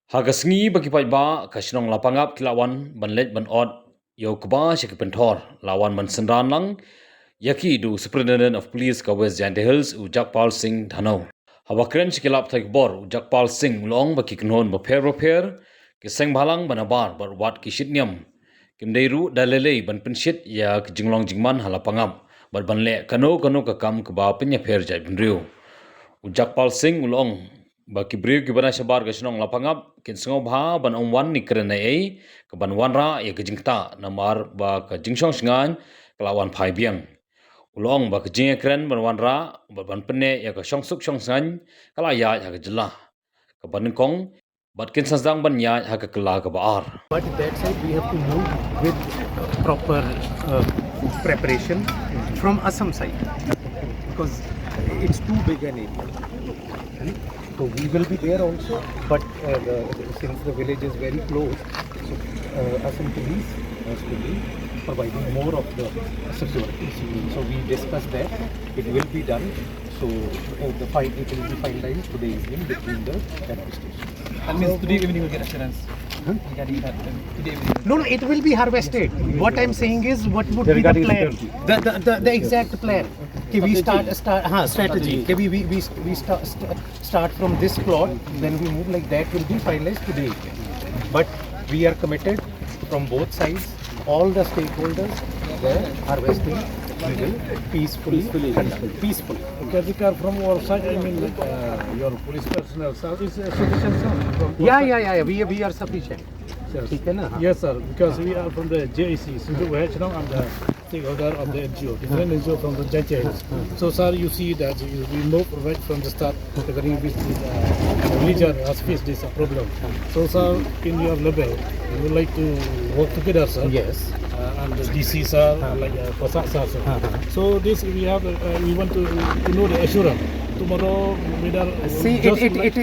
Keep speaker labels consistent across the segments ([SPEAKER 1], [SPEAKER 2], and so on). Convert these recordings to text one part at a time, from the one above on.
[SPEAKER 1] Hagasngi bagi ba kasnong lapangap kilawan banlet ban od yo kuba shik penthor lawan man sendran lang yaki du superintendent of police ka West Jante Hills Ujakpal Singh Dhano hawakren shikilap thai Khubor Ujakpal Singh long baki knhon ba pher ke seng bhalang banabar bar wat ki shitnyam kimdeiru dalele ban penshit ya jinglong jingman halapangap bar banle kano ka kam ka ba penya pher jai benriu Ujakpal Singh long baki briu ki bana shabar gasnong lapangap kin sngo bha ban wan ni krena ei ka ban wanra ya gijingta namar ba ka jingshong sngan kelawan phai biang ulong ba ka jingiakren ban wanra ba ban penne ya ka shongsuk shongsang kala ya ha ka jilla ka ban kong bat kin sasang ban ya ha ka kala ka ba ar.
[SPEAKER 2] But that side we have to move with proper preparation from Assam side because it's too big an area. So we will be there also, but since the village is very close, so Assam police has to be providing more of the security. So we discussed that it will be done. So it will be finalized today evening between the administration.
[SPEAKER 3] That means today evening we'll get assurance. Regarding that, today evening.
[SPEAKER 2] No, it will be harvested. What I'm saying is, what would be the plan? The exact plan. Okay, we start strategy. Okay, we start from this plot, then we move like that. Will be finalized today. But we are committed from both sides. All the stakeholders, the harvesting we will peacefully conduct. Peacefully.
[SPEAKER 4] Because from our side, I mean, your police personnel is sufficient, sir?
[SPEAKER 2] Yeah. We are sufficient.
[SPEAKER 4] Yes. Yes, sir. Because we are from the JEC, so we have and the stakeholder of the NGO, different NGO from the judges. So, sir, you see that we move right from the start regarding this religion has faced this problem. So, sir, in your level, we would like to work together, sir.
[SPEAKER 2] Yes.
[SPEAKER 4] And the DC, sir, like Khasi, sir. So, this we have, we want to know the assurance. Tomorrow,
[SPEAKER 2] see,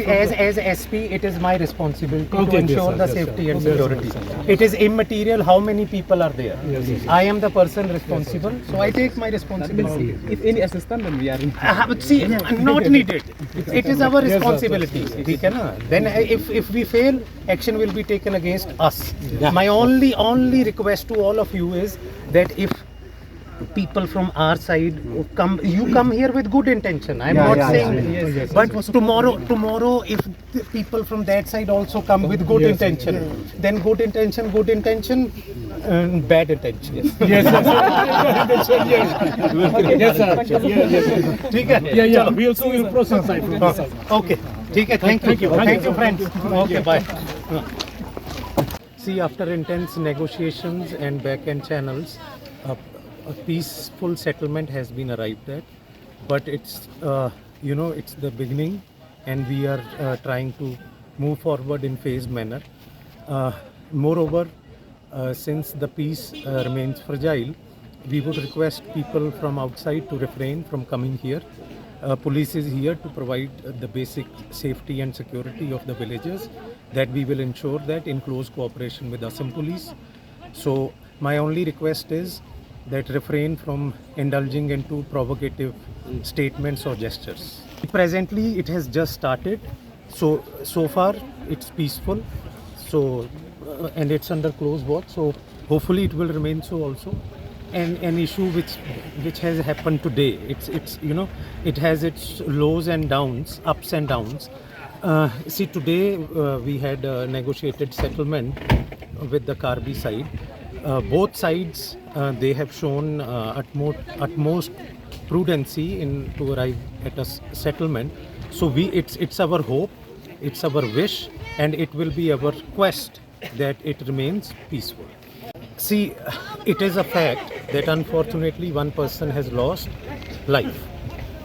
[SPEAKER 2] as SP, it is my responsibility to ensure the safety and security. It is immaterial how many people are there.
[SPEAKER 4] Yes.
[SPEAKER 2] I am the person responsible, so I take my responsibility.
[SPEAKER 3] If any assistance, then we are in.
[SPEAKER 2] See, not needed. It is our responsibility. Then, if we fail, action will be taken against us. My only request to all of you is that if people from our side come here with good intention. I'm not saying, but tomorrow, if the people from that side also come with good intention, then good intention, bad intention.
[SPEAKER 4] Yes, sir. Yeah. We also will process side from this side.
[SPEAKER 2] Okay. Thank you, friends. Okay, bye. See, after intense negotiations and back-end channels, a peaceful settlement has been arrived at, but it's it's the beginning, and we are trying to move forward in phased manner. Moreover, since the peace remains fragile, we would request people from outside to refrain from coming here. Police is here to provide the basic safety and security of the villagers. That we will ensure that in close cooperation with Assam police. So my only request is that refrain from indulging into provocative statements or gestures. Presently, it has just started, so far it's peaceful. So and it's under close watch. So hopefully it will remain so also. And an issue which has happened today, it has its lows and downs, ups and downs. See, today we had a negotiated settlement with the Karbi side. Both sides they have shown utmost prudency to arrive at a settlement. So it's our hope, it's our wish, and it will be our quest that it remains peaceful. See, it is a fact that unfortunately one person has lost life.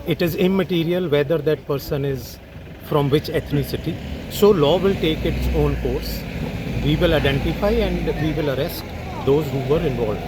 [SPEAKER 2] It is immaterial whether that person is from which ethnicity. So law will take its own course. We will identify and we will arrest those who were involved.